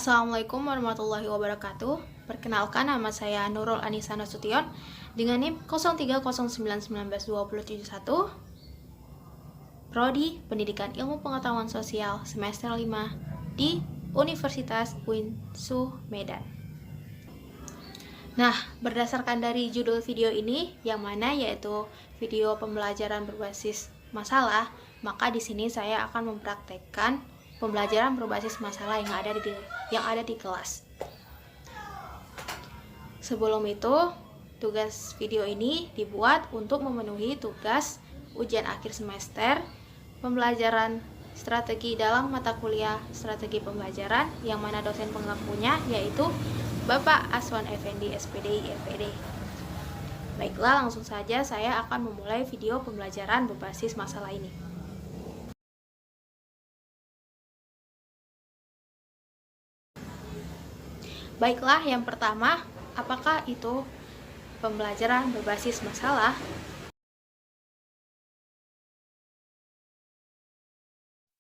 Assalamualaikum warahmatullahi wabarakatuh. Perkenalkan, nama saya Nurul Anissa Nasution dengan NIM 0309192071, Prodi Pendidikan Ilmu Pengetahuan Sosial semester 5 di Universitas UINSU Medan. Nah, berdasarkan dari judul video ini yang mana yaitu video pembelajaran berbasis masalah, maka di sini saya akan mempraktekkan pembelajaran berbasis masalah yang ada di kelas. Sebelum itu, tugas video ini dibuat untuk memenuhi tugas ujian akhir semester pembelajaran strategi dalam mata kuliah strategi pembelajaran yang mana dosen pengampunya yaitu Bapak Aswan Effendi SPDI FED. Baiklah, langsung saja saya akan memulai video pembelajaran berbasis masalah ini. Baiklah, yang pertama, apakah itu pembelajaran berbasis masalah?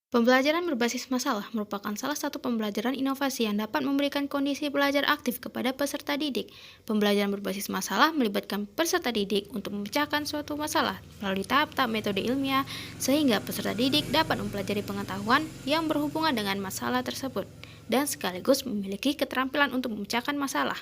Pembelajaran berbasis masalah merupakan salah satu pembelajaran inovasi yang dapat memberikan kondisi belajar aktif kepada peserta didik. Pembelajaran berbasis masalah melibatkan peserta didik untuk memecahkan suatu masalah melalui tahap-tahap metode ilmiah sehingga peserta didik dapat mempelajari pengetahuan yang berhubungan dengan masalah tersebut dan sekaligus memiliki keterampilan untuk memecahkan masalah.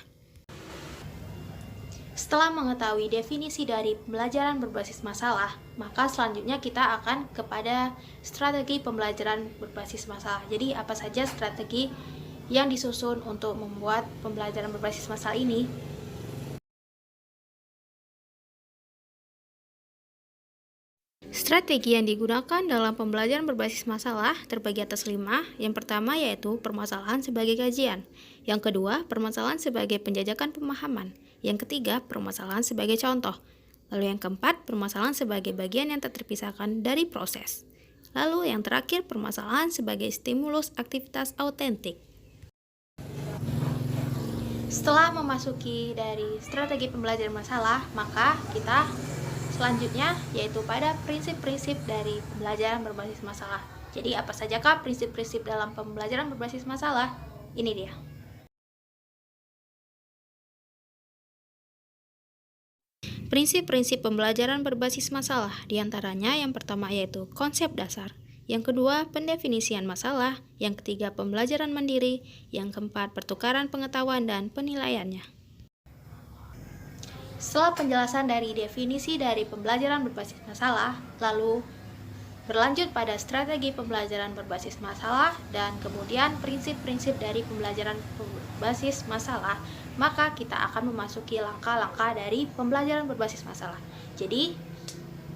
Setelah mengetahui definisi dari pembelajaran berbasis masalah, maka selanjutnya kita akan kepada strategi pembelajaran berbasis masalah. Jadi, apa saja strategi yang disusun untuk membuat pembelajaran berbasis masalah ini? Strategi yang digunakan dalam pembelajaran berbasis masalah terbagi atas 5. Yang pertama yaitu permasalahan sebagai kajian. Yang kedua, permasalahan sebagai penjajakan pemahaman. Yang ketiga, permasalahan sebagai contoh. Lalu yang keempat, permasalahan sebagai bagian yang tak terpisahkan dari proses. Lalu yang terakhir, permasalahan sebagai stimulus aktivitas autentik. Setelah memasuki dari strategi pembelajaran masalah, maka kita selanjutnya yaitu pada prinsip-prinsip dari pembelajaran berbasis masalah. Jadi apa sajakah prinsip-prinsip dalam pembelajaran berbasis masalah? Ini dia. Prinsip-prinsip pembelajaran berbasis masalah diantaranya yang pertama yaitu konsep dasar, yang kedua pendefinisian masalah, yang ketiga pembelajaran mandiri, yang keempat pertukaran pengetahuan dan penilaiannya. Setelah penjelasan dari definisi dari pembelajaran berbasis masalah, lalu berlanjut pada strategi pembelajaran berbasis masalah dan kemudian prinsip-prinsip dari pembelajaran berbasis masalah, maka kita akan memasuki langkah-langkah dari pembelajaran berbasis masalah. Jadi,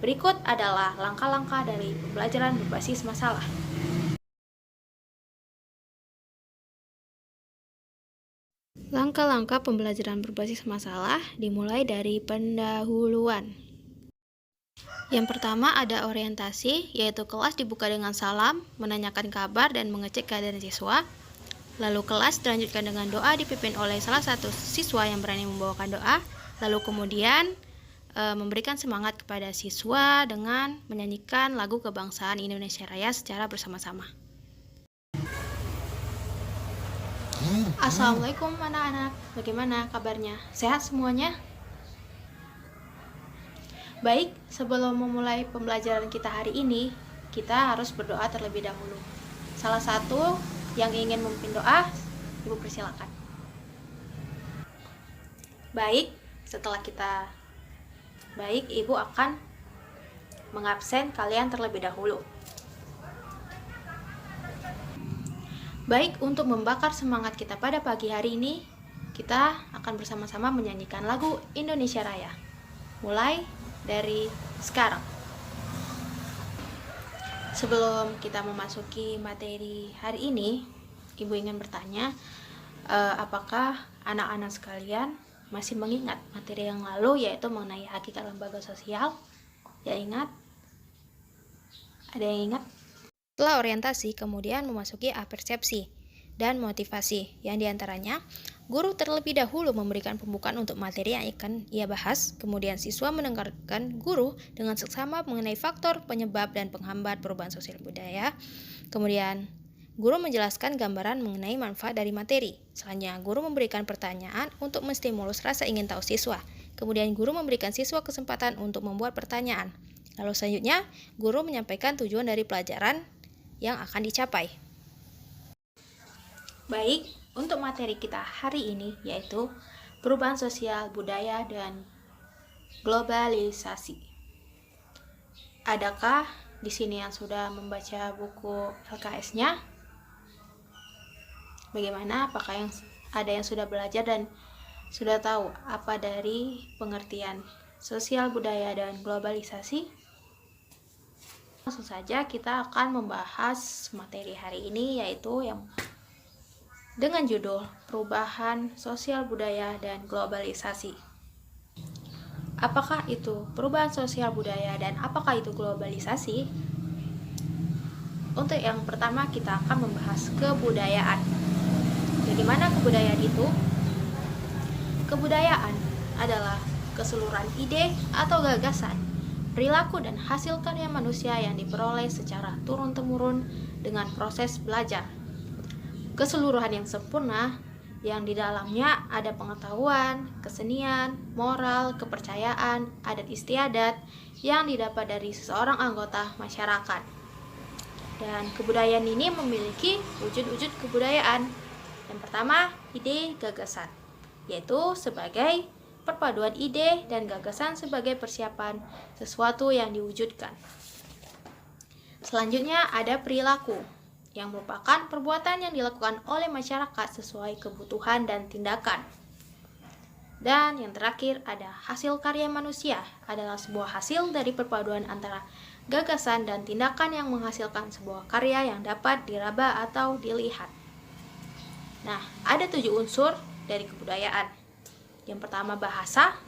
berikut adalah langkah-langkah dari pembelajaran berbasis masalah. Langkah-langkah pembelajaran berbasis masalah dimulai dari pendahuluan. Yang pertama ada orientasi, yaitu kelas dibuka dengan salam, menanyakan kabar dan mengecek keadaan siswa. Lalu kelas dilanjutkan dengan doa dipimpin oleh salah satu siswa yang berani membawakan doa. Lalu kemudian memberikan semangat kepada siswa dengan menyanyikan lagu kebangsaan Indonesia Raya secara bersama-sama. Assalamualaikum anak-anak, bagaimana kabarnya? Sehat semuanya? Baik, sebelum memulai pembelajaran kita hari ini, kita harus berdoa terlebih dahulu. Salah satu yang ingin memimpin doa, Ibu persilakan. Baik, Ibu akan mengabsen kalian terlebih dahulu. Baik, untuk membakar semangat kita pada pagi hari ini, kita akan bersama-sama menyanyikan lagu Indonesia Raya. Mulai dari sekarang. Sebelum kita memasuki materi hari ini, Ibu ingin bertanya, apakah anak-anak sekalian masih mengingat materi yang lalu yaitu mengenai hakikat lembaga sosial? Ya, ingat? Ada yang ingat? Setelah orientasi, kemudian memasuki apersepsi dan motivasi, yang diantaranya guru terlebih dahulu memberikan pembukaan untuk materi yang akan ia bahas, kemudian siswa mendengarkan guru dengan seksama mengenai faktor, penyebab, dan penghambat perubahan sosial budaya, kemudian guru menjelaskan gambaran mengenai manfaat dari materi. Selanjutnya, guru memberikan pertanyaan untuk menstimulus rasa ingin tahu siswa. Kemudian, guru memberikan siswa kesempatan untuk membuat pertanyaan. Lalu selanjutnya, guru menyampaikan tujuan dari pelajaran yang akan dicapai. Baik, untuk materi kita hari ini yaitu perubahan sosial, budaya, dan globalisasi. Adakah di sini yang sudah membaca buku LKS-nya? Bagaimana? Apakah ada yang sudah belajar dan sudah tahu apa dari pengertian sosial, budaya, dan globalisasi? Langsung saja kita akan membahas materi hari ini, yaitu yang dengan judul Perubahan Sosial, Budaya, dan Globalisasi. Apakah itu perubahan sosial budaya dan apakah itu globalisasi? Untuk yang pertama kita akan membahas kebudayaan. Bagaimana kebudayaan itu? Kebudayaan adalah keseluruhan ide atau gagasan, perilaku dan hasil karya manusia yang diperoleh secara turun-temurun dengan proses belajar. Keseluruhan yang sempurna yang di dalamnya ada pengetahuan, kesenian, moral, kepercayaan, adat istiadat yang didapat dari seseorang anggota masyarakat. Dan kebudayaan ini memiliki wujud-wujud kebudayaan. Yang pertama, ide gagasan, yaitu sebagai perpaduan ide dan gagasan sebagai persiapan sesuatu yang diwujudkan. Selanjutnya ada perilaku, yang merupakan perbuatan yang dilakukan oleh masyarakat sesuai kebutuhan dan tindakan. Dan yang terakhir ada hasil karya manusia, adalah sebuah hasil dari perpaduan antara gagasan dan tindakan yang menghasilkan sebuah karya yang dapat diraba atau dilihat. Nah, ada 7 unsur dari kebudayaan. Yang pertama bahasa,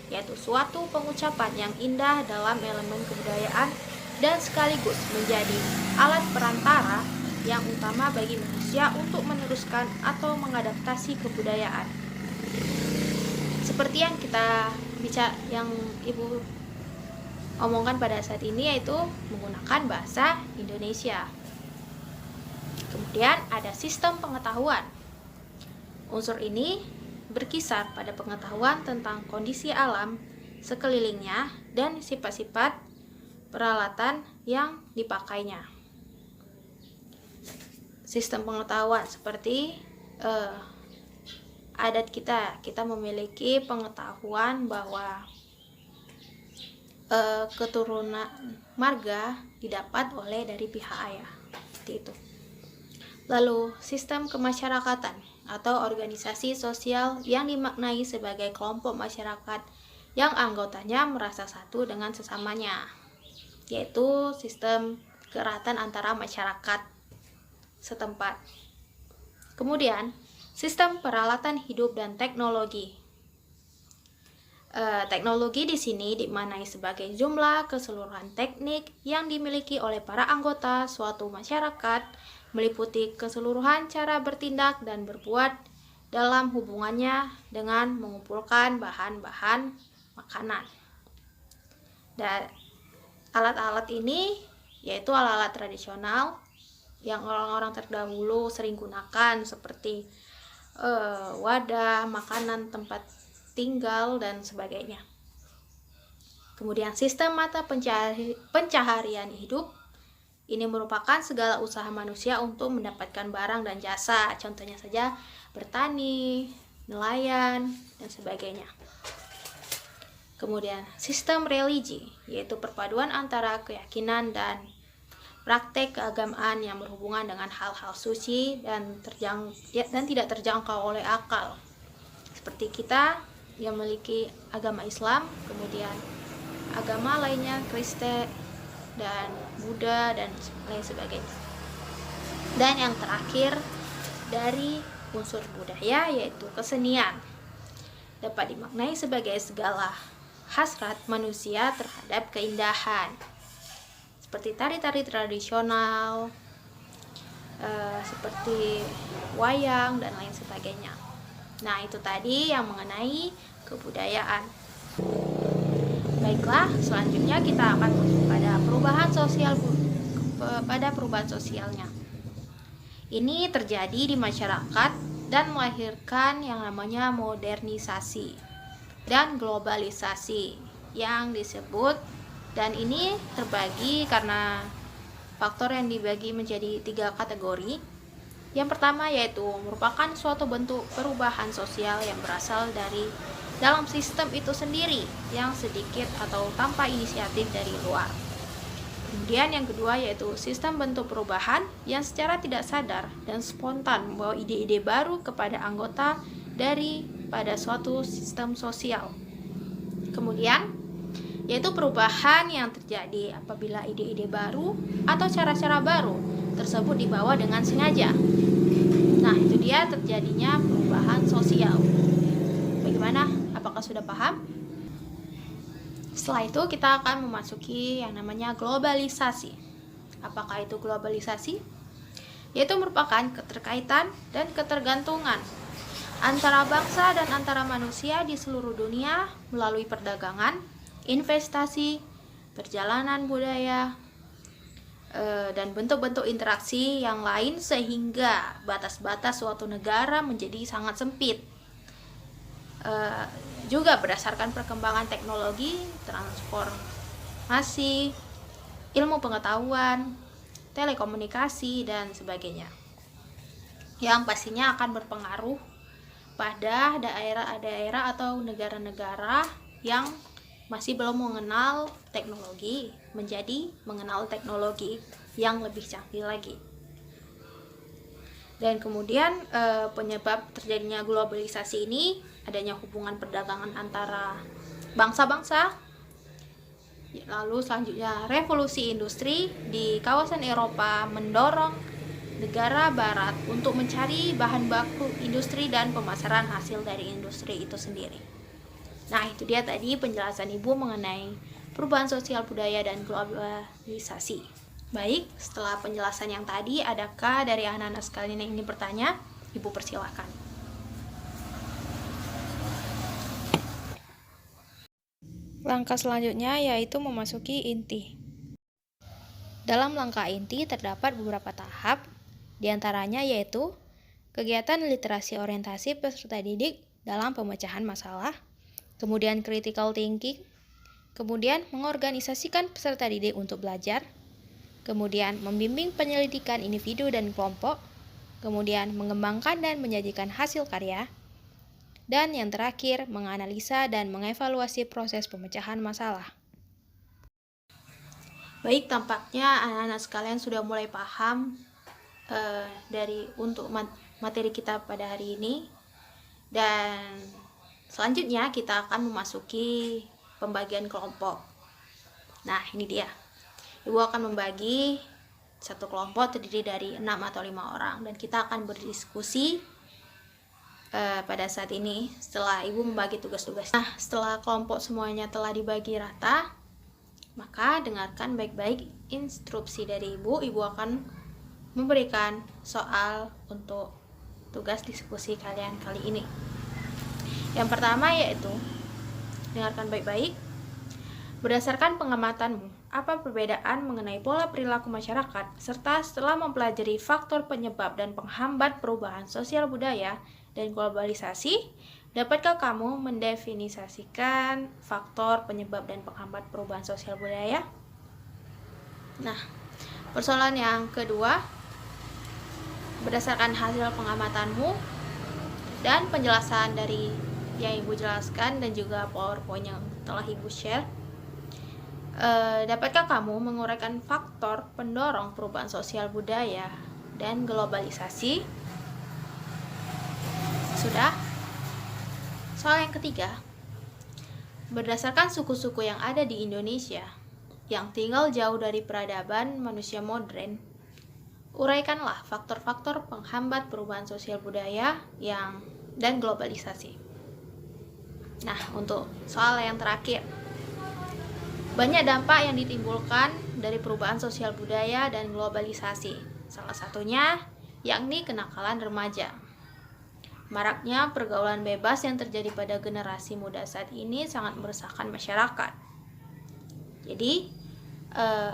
yaitu suatu pengucapan yang indah dalam elemen kebudayaan dan sekaligus menjadi alat perantara yang utama bagi manusia untuk meneruskan atau mengadaptasi kebudayaan. Seperti yang Ibu omongkan pada saat ini, yaitu menggunakan bahasa Indonesia. Kemudian ada sistem pengetahuan. Unsur ini berkisar pada pengetahuan tentang kondisi alam sekelilingnya dan sifat-sifat peralatan yang dipakainya. Sistem pengetahuan seperti adat kita memiliki pengetahuan bahwa keturunan marga didapat dari pihak ayah, seperti itu. Lalu sistem kemasyarakatan atau organisasi sosial yang dimaknai sebagai kelompok masyarakat yang anggotanya merasa satu dengan sesamanya, yaitu sistem keeratan antara masyarakat setempat. Kemudian sistem peralatan hidup dan teknologi. Teknologi di sini dimaknai sebagai jumlah keseluruhan teknik yang dimiliki oleh para anggota suatu masyarakat, meliputi keseluruhan cara bertindak dan berbuat dalam hubungannya dengan mengumpulkan bahan-bahan makanan. Dan alat-alat ini yaitu alat-alat tradisional yang orang-orang terdahulu sering gunakan, seperti wadah, makanan, tempat tinggal, dan sebagainya. Kemudian sistem mata pencaharian hidup. Ini merupakan segala usaha manusia untuk mendapatkan barang dan jasa, contohnya saja bertani, nelayan, dan sebagainya. Kemudian sistem religi, yaitu perpaduan antara keyakinan dan praktek keagamaan yang berhubungan dengan hal-hal suci dan tidak terjangkau oleh akal. Seperti kita yang memiliki agama Islam, kemudian agama lainnya Kristen dan Buddha dan lain sebagainya. Dan yang terakhir dari unsur budaya yaitu kesenian, dapat dimaknai sebagai segala hasrat manusia terhadap keindahan, seperti tari-tari tradisional, seperti wayang dan lain sebagainya. Nah, itu tadi yang mengenai kebudayaan. Baiklah, selanjutnya kita akan masuk pada perubahan sosialnya. Ini terjadi di masyarakat dan melahirkan yang namanya modernisasi dan globalisasi yang disebut, dan ini terbagi karena faktor yang dibagi menjadi 3 kategori. Yang pertama yaitu merupakan suatu bentuk perubahan sosial yang berasal dari dalam sistem itu sendiri yang sedikit atau tanpa inisiatif dari luar. Kemudian yang kedua yaitu sistem bentuk perubahan yang secara tidak sadar dan spontan membawa ide-ide baru kepada anggota pada suatu sistem sosial. Kemudian yaitu perubahan yang terjadi apabila ide-ide baru atau cara-cara baru tersebut dibawa dengan sengaja. Nah, itu dia terjadinya perubahan sosial. Bagaimana? Apakah sudah paham? Setelah itu kita akan memasuki yang namanya globalisasi. Apakah itu globalisasi? Yaitu merupakan keterkaitan dan ketergantungan antara bangsa dan antara manusia di seluruh dunia melalui perdagangan, investasi, perjalanan budaya, dan bentuk-bentuk interaksi yang lain, sehingga batas-batas suatu negara menjadi sangat sempit. Juga berdasarkan perkembangan teknologi, transformasi, ilmu pengetahuan, telekomunikasi, dan sebagainya, yang pastinya akan berpengaruh pada daerah-daerah atau negara-negara yang masih belum mengenal teknologi menjadi mengenal teknologi yang lebih canggih lagi. Dan kemudian penyebab terjadinya globalisasi ini adanya hubungan perdagangan antara bangsa-bangsa. Lalu selanjutnya revolusi industri di kawasan Eropa mendorong negara barat untuk mencari bahan baku industri dan pemasaran hasil dari industri itu sendiri. Nah, itu dia tadi penjelasan Ibu mengenai perubahan sosial budaya dan globalisasi. Baik, setelah penjelasan yang tadi, adakah dari anak-anak sekalian yang ingin bertanya? Ibu persilahkan. Langkah selanjutnya yaitu memasuki inti. Dalam langkah inti terdapat beberapa tahap, diantaranya yaitu kegiatan literasi orientasi peserta didik dalam pemecahan masalah, kemudian critical thinking, kemudian mengorganisasikan peserta didik untuk belajar, kemudian membimbing penyelidikan individu dan kelompok, kemudian mengembangkan dan menyajikan hasil karya, dan yang terakhir menganalisa dan mengevaluasi proses pemecahan masalah. Baik, tampaknya anak-anak sekalian sudah mulai paham untuk materi kita pada hari ini, dan selanjutnya kita akan memasuki pembagian kelompok. Nah, ini dia. Ibu akan membagi satu kelompok terdiri dari 6 atau 5 orang, dan kita akan berdiskusi pada saat ini setelah Ibu membagi tugas-tugas. Nah, setelah kelompok semuanya telah dibagi rata, maka dengarkan baik-baik instruksi dari Ibu. Ibu akan memberikan soal untuk tugas diskusi kalian kali ini. Yang pertama yaitu, dengarkan baik-baik. Berdasarkan pengamatanmu, apa perbedaan mengenai pola perilaku masyarakat, serta setelah mempelajari faktor penyebab dan penghambat perubahan sosial budaya dan globalisasi, dapatkah kamu mendefinisikan faktor penyebab dan penghambat perubahan sosial budaya? Nah, persoalan yang kedua, berdasarkan hasil pengamatanmu dan penjelasan dari yang Ibu jelaskan dan juga PowerPoint yang telah Ibu share, dapatkah kamu menguraikan faktor pendorong perubahan sosial budaya dan globalisasi? Sudah? Soal yang ketiga, berdasarkan suku-suku yang ada di Indonesia yang tinggal jauh dari peradaban manusia modern, uraikanlah faktor-faktor penghambat perubahan sosial budaya dan globalisasi. Nah, untuk soal yang terakhir, banyak dampak yang ditimbulkan dari perubahan sosial budaya dan globalisasi. Salah satunya yakni kenakalan remaja. Maraknya pergaulan bebas yang terjadi pada generasi muda saat ini sangat meresahkan masyarakat. Jadi,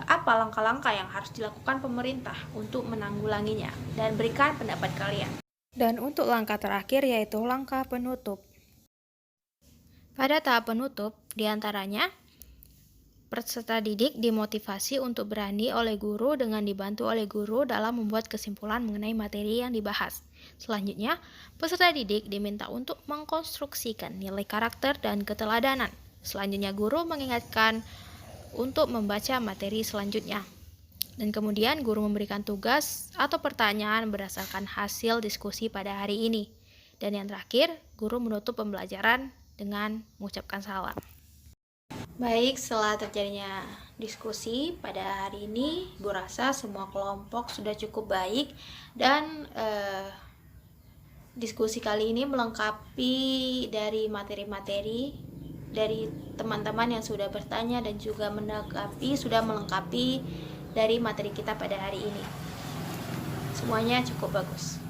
apa langkah-langkah yang harus dilakukan pemerintah untuk menanggulanginya, dan berikan pendapat kalian. Dan untuk langkah terakhir yaitu langkah penutup. Pada tahap penutup, diantaranya peserta didik dimotivasi untuk berani oleh guru dengan dibantu oleh guru dalam membuat kesimpulan mengenai materi yang dibahas. Selanjutnya, peserta didik diminta untuk mengkonstruksikan nilai karakter dan keteladanan. Selanjutnya, guru mengingatkan untuk membaca materi selanjutnya. Dan kemudian guru memberikan tugas atau pertanyaan berdasarkan hasil diskusi pada hari ini. Dan yang terakhir, guru menutup pembelajaran dengan mengucapkan salam. Baik, setelah terjadinya diskusi pada hari ini, gue rasa semua kelompok sudah cukup baik dan diskusi kali ini melengkapi dari materi-materi dari teman-teman yang sudah bertanya dan juga sudah melengkapi dari materi kita pada hari ini. Semuanya cukup bagus.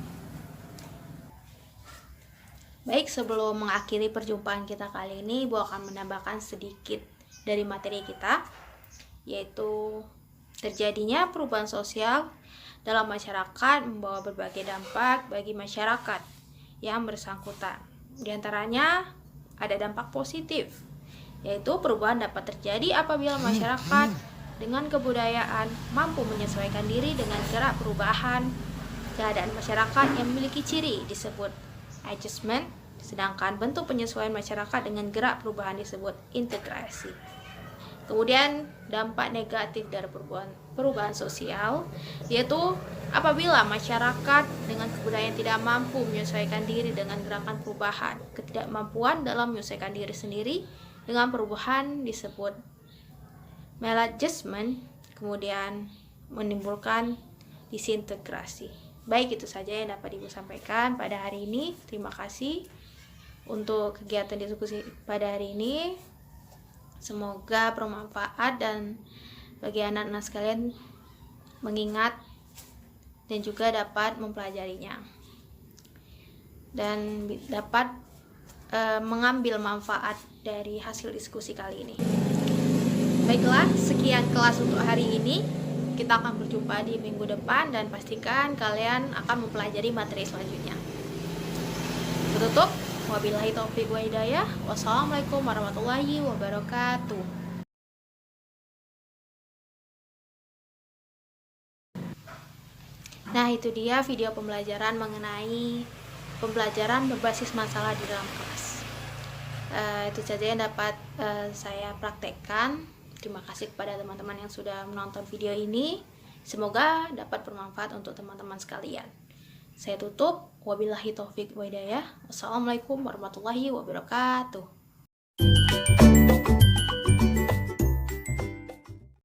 Baik, sebelum mengakhiri perjumpaan kita kali ini, gue akan menambahkan sedikit dari materi kita, yaitu terjadinya perubahan sosial dalam masyarakat membawa berbagai dampak bagi masyarakat yang bersangkutan. Di antaranya ada dampak positif, yaitu perubahan dapat terjadi apabila masyarakat dengan kebudayaan mampu menyesuaikan diri dengan gerak perubahan keadaan masyarakat yang memiliki ciri disebut adjustment, sedangkan bentuk penyesuaian masyarakat dengan gerak perubahan disebut integrasi. Kemudian dampak negatif dari perubahan sosial, yaitu apabila masyarakat dengan kebudayaan tidak mampu menyesuaikan diri dengan gerakan perubahan, ketidakmampuan dalam menyesuaikan diri sendiri dengan perubahan disebut maladjustment, kemudian menimbulkan disintegrasi. Baik, itu saja yang dapat Ibu sampaikan pada hari ini. Terima kasih untuk kegiatan diskusi pada hari ini. Semoga bermanfaat dan bagi anak-anak sekalian mengingat dan juga dapat mempelajarinya dan dapat mengambil manfaat dari hasil diskusi kali ini. Baiklah, sekian kelas untuk hari ini. Kita akan berjumpa di minggu depan dan pastikan kalian akan mempelajari materi selanjutnya. Tutup, wabillahi taufiq wa hidayah. Wassalamualaikum warahmatullahi wabarakatuh. Nah, itu dia video pembelajaran mengenai pembelajaran berbasis masalah di dalam kelas. Itu saja yang dapat saya praktekkan. Terima kasih kepada teman-teman yang sudah menonton video ini. Semoga dapat bermanfaat untuk teman-teman sekalian. Saya tutup. Wabillahi taufiq wa hidayah. Wassalamualaikum warahmatullahi wabarakatuh.